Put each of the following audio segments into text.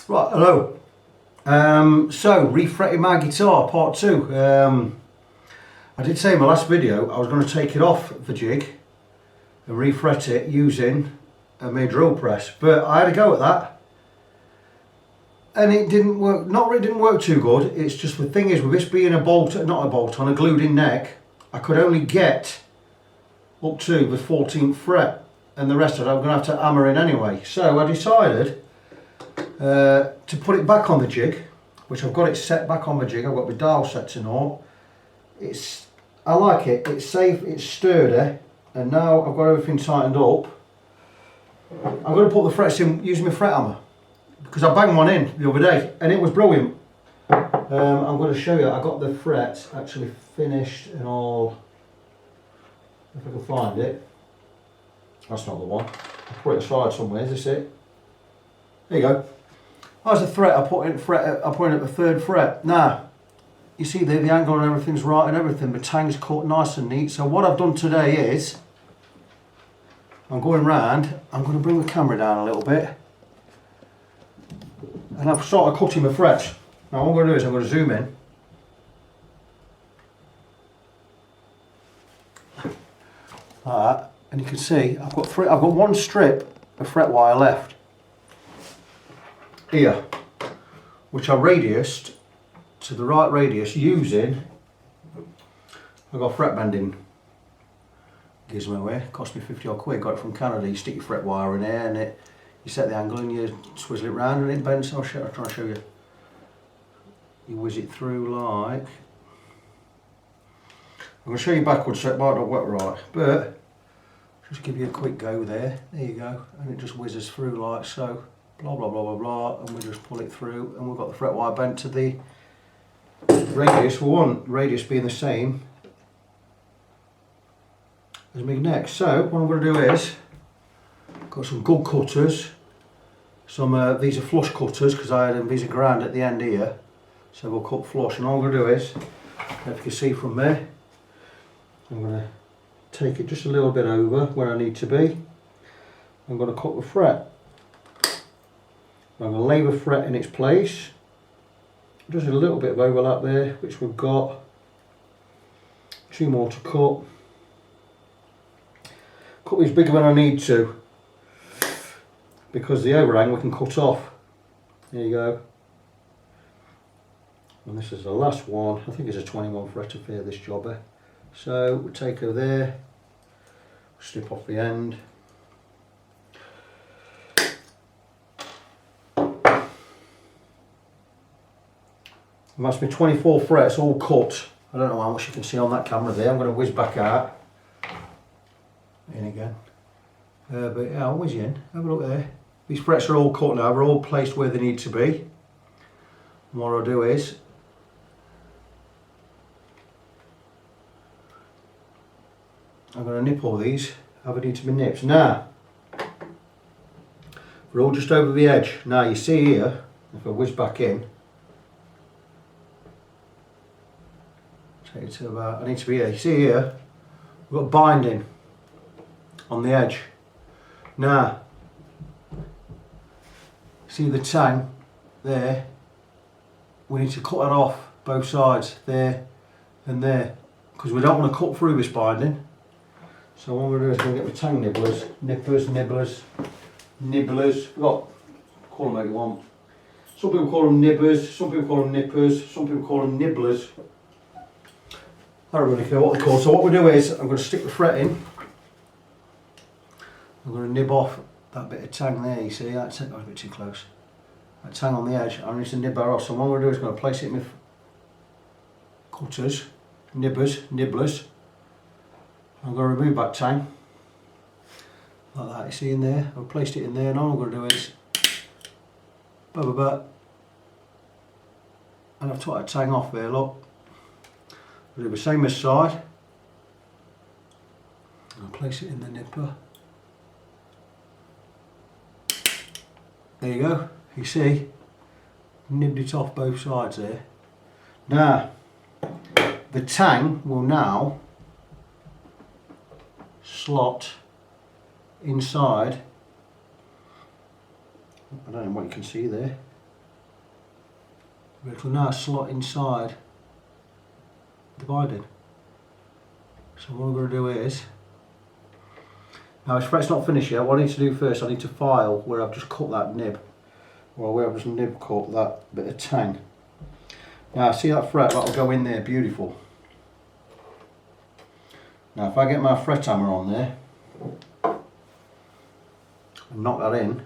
Right, hello. So, refretting my guitar, part 2. I did say in my last video I was going to take it off the jig and refret it using a drill press, but I had a go at that and it didn't work. Not really didn't work too good. It's just the thing is, with this being a bolt, not a bolt on, a glued in neck, I could only get up to the 14th fret, and the rest of it I'm going to have to hammer in anyway. So I decided to put it back on the jig, which I've got it set back on the jig. I've got the dial set to naught. I like it, it's safe, it's sturdy, and now I've got everything tightened up. I'm going to put the frets in using my fret hammer, because I banged one in the other day and it was brilliant. I'm going to show you, I got the frets actually finished and all, if I can find it. That's not the one, I'll put it aside somewhere. Is this it? There you go. That's the thread I put in at the 3rd fret. Now, you see the angle and everything's right and everything, the tang's cut nice and neat. So what I've done today is, I'm going round, I'm going to bring the camera down a little bit, and I've started cutting the frets. Now what I'm going to do is I'm going to zoom in. Like that, and you can see I've got one strip of fret wire left here, which I radiused to the right radius using, I've got fret bending gizmo here, cost me 50 odd quid, got it from Canada. You stick your fret wire in there and you set the angle and you swizzle it round and it bends. I'll try and show you. You whiz it through like, I'm going to show you backwards so it might not work right, but just give you a quick go there, there you go, and it just whizzes through like so. Blah blah blah blah blah, and we just pull it through, and we've got the fret wire bent to the radius we want, radius being the same as my neck. So what I'm going to do is, got some good cutters, these are flush cutters because I had them, these are ground at the end here, so we'll cut flush, and all I'm going to do is, if you can see from there, I'm going to take it just a little bit over where I need to be. I'm going to cut the fret. I'm going to lay the fret in its place, just a little bit of overlap there, which we've got, 2 more to cut. Cut these bigger than I need to, because the overhang we can cut off. There you go. And this is the last one. I think it's a 21 fret affair, this jobber. So we'll take her there, snip off the end. And that's my 24 frets all cut. I don't know how much you can see on that camera there. I'm going to whiz back out. In again. But yeah, I'll whiz you in. Have a look there. These frets are all cut now. They're all placed where they need to be. And what I'll do is, I'm going to nip all these. Have it into my nips. Now, we're all just over the edge. Now you see here, if I whiz back in, take it to about, I need to be here. You see here, we've got binding on the edge. Now, see the tang there? We need to cut that off both sides, there and there, because we don't want to cut through this binding. So what I'm going to do is I'm going to get my tang nibblers, call them what you want. Some people call them nibbers, some people call them nippers, some people call them nibblers. I don't really care what they're called. So what we do is, I'm going to stick the fret in. I'm going to nib off that bit of tang there, you see, that's a bit too close. That tang on the edge, I need to nib that off. So what I'm going to do is I'm going to place it in my cutters, nibblers. I'm going to remove that tang, like that, you see in there. I've placed it in there, and all I'm going to do is, and I've took that tang off there, look. I'll do the same this side. I'll place it in the nipper. There you go. You see, nibbed it off both sides there. Now, the tang will now slot inside. I don't know what you can see there. It'll now slot inside the binding. So what I'm going to do is, now this fret's not finished yet, what I need to do first, I need to file where I've just cut that nib, or where I've just nib cut that bit of tang. Now see that fret, that'll go in there beautiful. Now if I get my fret hammer on there and knock that in,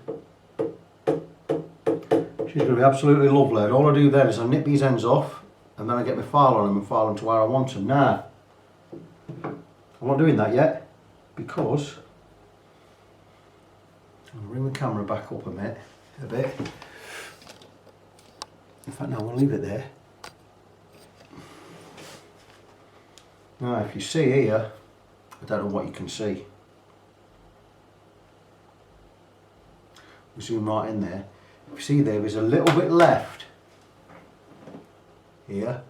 she's going to be absolutely lovely. And all I do then is I nip these ends off and then I get my file on them and file them to where I want them. Now, I'm not doing that yet because I'm going to bring the camera back up a bit. In fact, no, I'm going to leave it there. Now, if you see here, I don't know what you can see. We zoom right in there. If you see there's a little bit left here,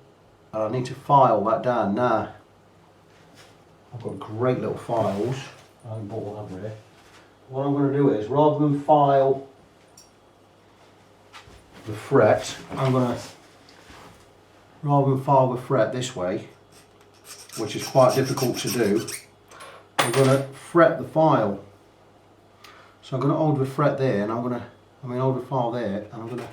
and I need to file that down. Now, I've got great little files. I bought one over here. What I'm going to do is, rather than file the fret, rather than file the fret this way, which is quite difficult to do, I'm going to fret the file. So I'm going to hold the fret there, and hold the file there, and I'm going to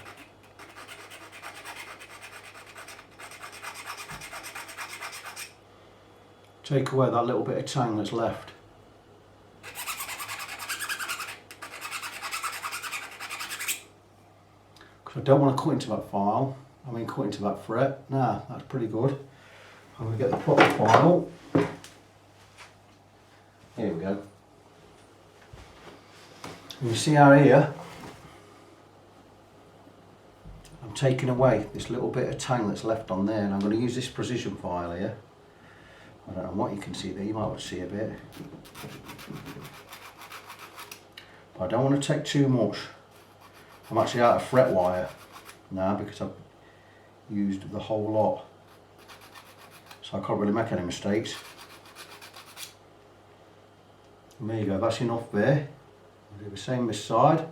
take away that little bit of tang that's left. Because I don't want to cut into that file, cut into that fret. Nah, that's pretty good. I'm going to get the proper file. Here we go. And you see how here, I'm taking away this little bit of tang that's left on there, and I'm going to use this precision file here. I don't know what you can see there, you might want to see a bit. But I don't want to take too much. I'm actually out of fret wire now because I've used the whole lot. So I can't really make any mistakes. And there you go, that's enough there. I'll do the same this side.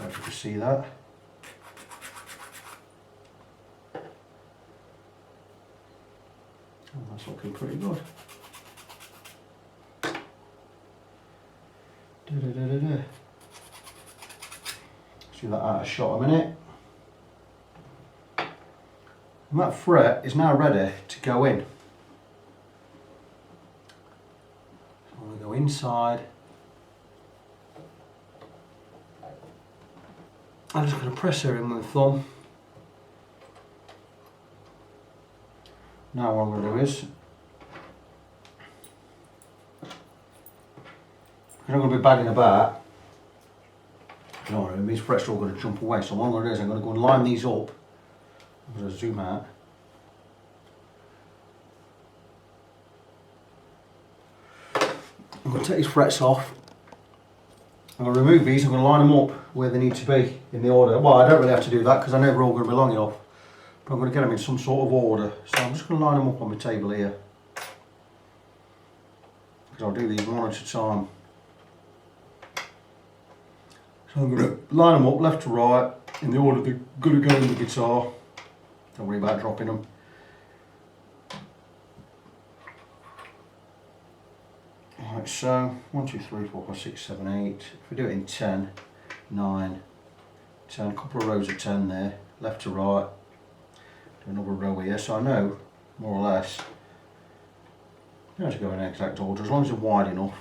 Hope you can see that. Oh, that's looking pretty good. See that out of shot a minute. And that fret is now ready to go in. So I'm going to go inside. I'm just going to press her in with the thumb. Now what I'm going to do is, I'm not going to be bagging about. You know, these frets are all going to jump away. So what I'm going to do is I'm going to go and line these up. I'm going to zoom out. I'm going to take these frets off. I'm going to remove these. I'm going to line them up where they need to be in the order. Well, I don't really have to do that because I know they're all going to be long enough. But I'm going to get them in some sort of order. So I'm just going to line them up on my table here. Because I'll do these one at a time. So I'm going to line them up left to right in the order they're going to go in the guitar. Don't worry about dropping them. Right, so 1, 2, 3, 4, 5, 6, 7, 8. If we do it in 10, 9, 10, a couple of rows of 10 there, left to right. Do another row here, so I know more or less. You don't have to go in exact order as long as they're wide enough.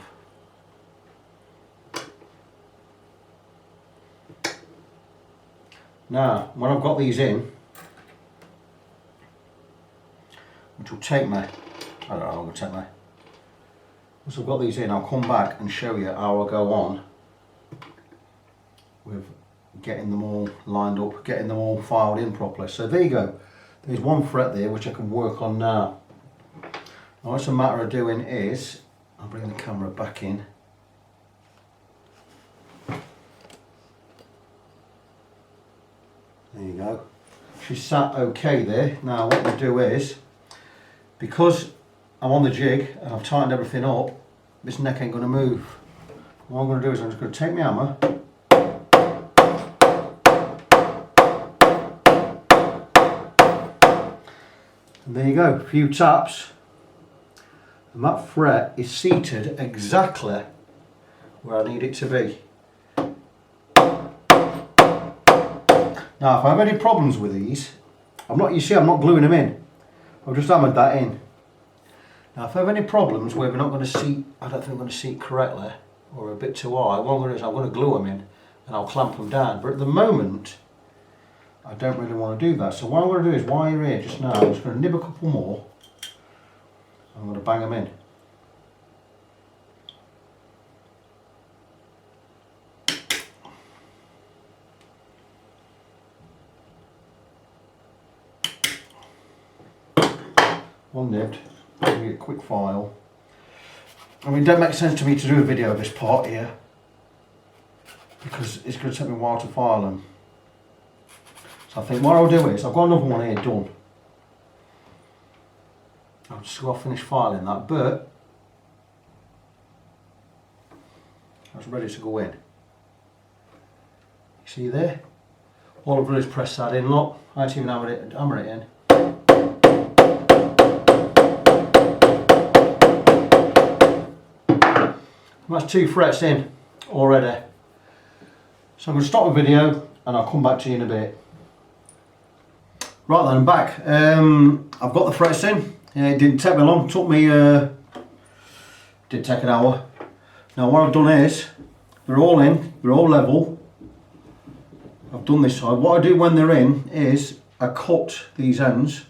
Now, when I've got these in, which will take me, I don't know how long it'll take me. Once I've got these in, I'll come back and show you how I'll go on with getting them all lined up, getting them all filed in properly. So there you go. There's one fret there which I can work on now. Now what's a matter of doing is, I'll bring the camera back in. There you go. She's sat okay there. Now what we'll do is, because I'm on the jig and I've tightened everything up, this neck ain't going to move. What I'm going to do is I'm just going to take my hammer And there you go, a few taps, and that fret is seated exactly where I need it to be. Now if I have any problems with these, you see I'm not gluing them in, I've just hammered that in. Now if I have any problems where we're not going to seat, I don't think I'm going to seat correctly, or a bit too high, what I'm going to do is I'm going to glue them in and I'll clamp them down. But at the moment, I don't really want to do that. So what I'm going to do is, while you're here just now, I'm just going to nib a couple more. I'm going to bang them in. One nibbed, give me a quick file. I mean, it don't make sense to me to do a video of this part here, because it's going to take me a while to file them. So I think what I'll do is, I've got another one here done. I'll just go finish filing that, but that's ready to go in. You see there? All I've done is press that in, look. I didn't even hammer it in. That's 2 frets in already. So I'm going to stop the video and I'll come back to you in a bit. Right then, I'm back. I've got the frets in. It didn't take me long, it took me, did take an hour. Now what I've done is, they're all in, they're all level. I've done this side. What I do when they're in is, I cut these ends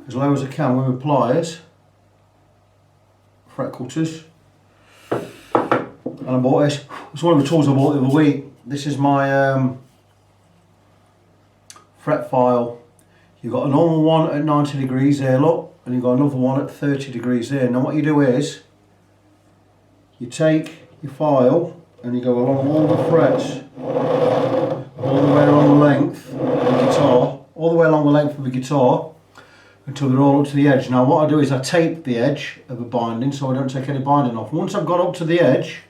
as low as I can with my pliers, fret cutters. And I bought this. It's one of the tools I bought the other week. This is my fret file. You've got a normal one at 90 degrees there, look, and you've got another one at 30 degrees there. Now what you do is, you take your file and you go along all the frets, all the way along the length of the guitar, all the way along the length of the guitar, until they're all up to the edge. Now what I do is I tape the edge of the binding so I don't take any binding off. Once I've got up to the edge,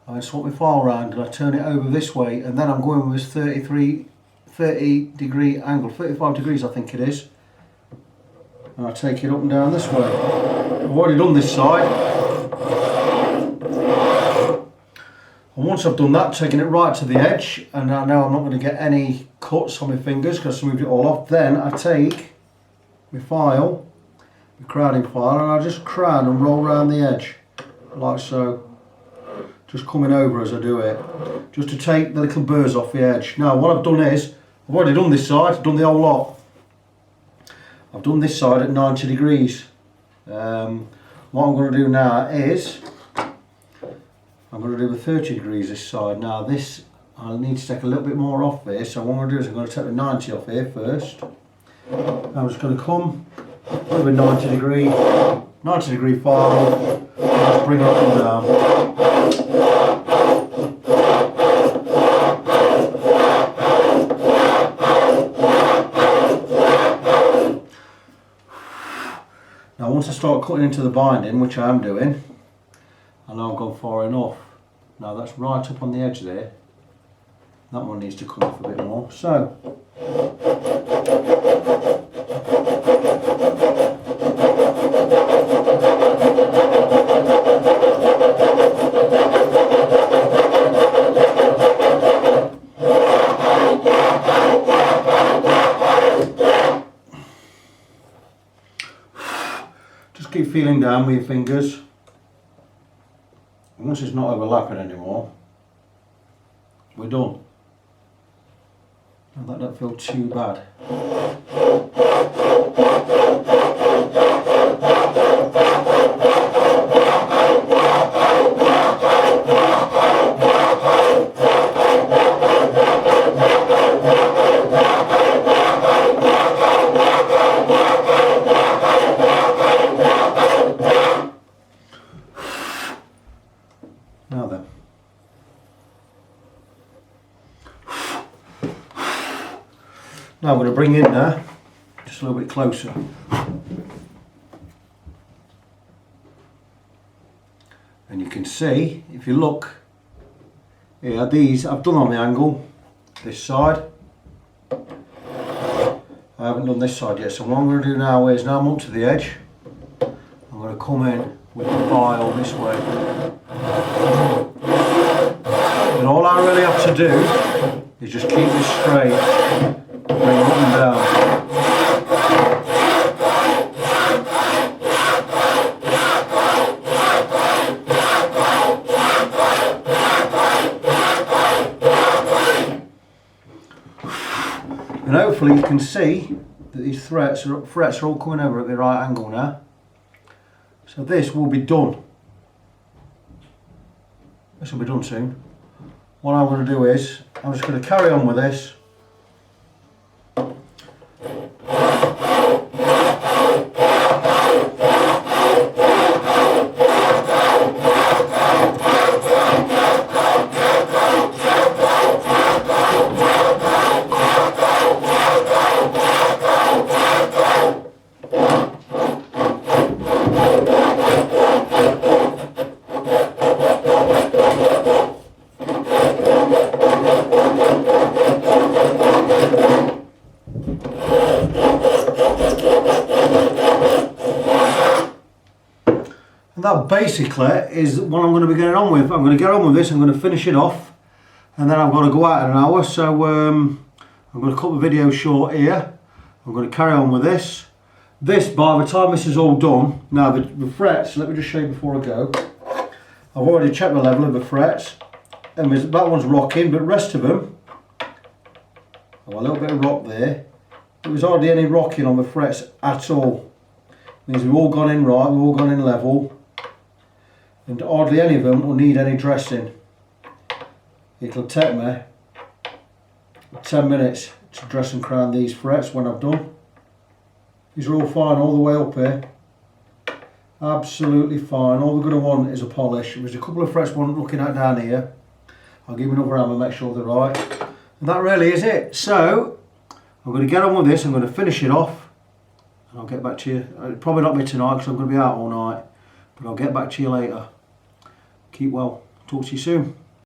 I swap my file around and I turn it over this way, and then I'm going with this 30 degree angle, 35 degrees I think it is, and I take it up and down this way. I've already done this side, and once I've done that, taking it right to the edge, and I know I'm not going to get any cuts on my fingers because I moved it all off, then I take my file, my crowning file, and I just crown and roll around the edge like so. Just coming over as I do it, just to take the little burrs off the edge. Now what I've done is, I've already done this side, I've done the whole lot. I've done this side at 90 degrees. What I'm going to do now is, I'm going to do the 30 degrees this side. Now this, I need to take a little bit more off there, so what I'm going to do is I'm going to take the 90 off here first. I'm just going to come with a 90 degree file, and just bring it up and down. Now once I start cutting into the binding, which I am doing, I know I've gone far enough. Now that's right up on the edge there. That one needs to come off a bit more. So just keep feeling down with your fingers. Once it's not overlapping anymore, we're done. And that don't feel too bad. Now then. Now I'm going to bring in there, just a little bit closer. And you can see, if you look, here, these I've done on the angle, this side. I haven't done this side yet, so what I'm going to do now is, now I'm up to the edge, I'm going to come in with the file this way. And all I really have to do is just keep this straight, bring it up and down. And hopefully you can see that these frets are all coming over at the right angle now. So this will be done. This will be done soon. What I'm going to do is, I'm just going to carry on with this. That basically is what I'm going to be getting on with. I'm going to get on with this, I'm going to finish it off, and then I've got to go out in an hour, so I'm going to cut the video short here. I'm going to carry on with this. This, by the time this is all done, now the frets, let me just show you before I go. I've already checked the level of the frets, and that one's rocking, but the rest of them, oh, a little bit of rock there. There was hardly any rocking on the frets at all. It means we've all gone in right, we've all gone in level. And hardly any of them will need any dressing. It'll take me 10 minutes to dress and crown these frets when I've done. These are all fine all the way up here. Absolutely fine. All we're going to want is a polish. There's a couple of frets one looking at down here. I'll give you another hammer, make sure they're right. And that really is it. So I'm going to get on with this. I'm going to finish it off, and I'll get back to you. It'll probably not be tonight because I'm going to be out all night, but I'll get back to you later. Keep well. Talk to you soon.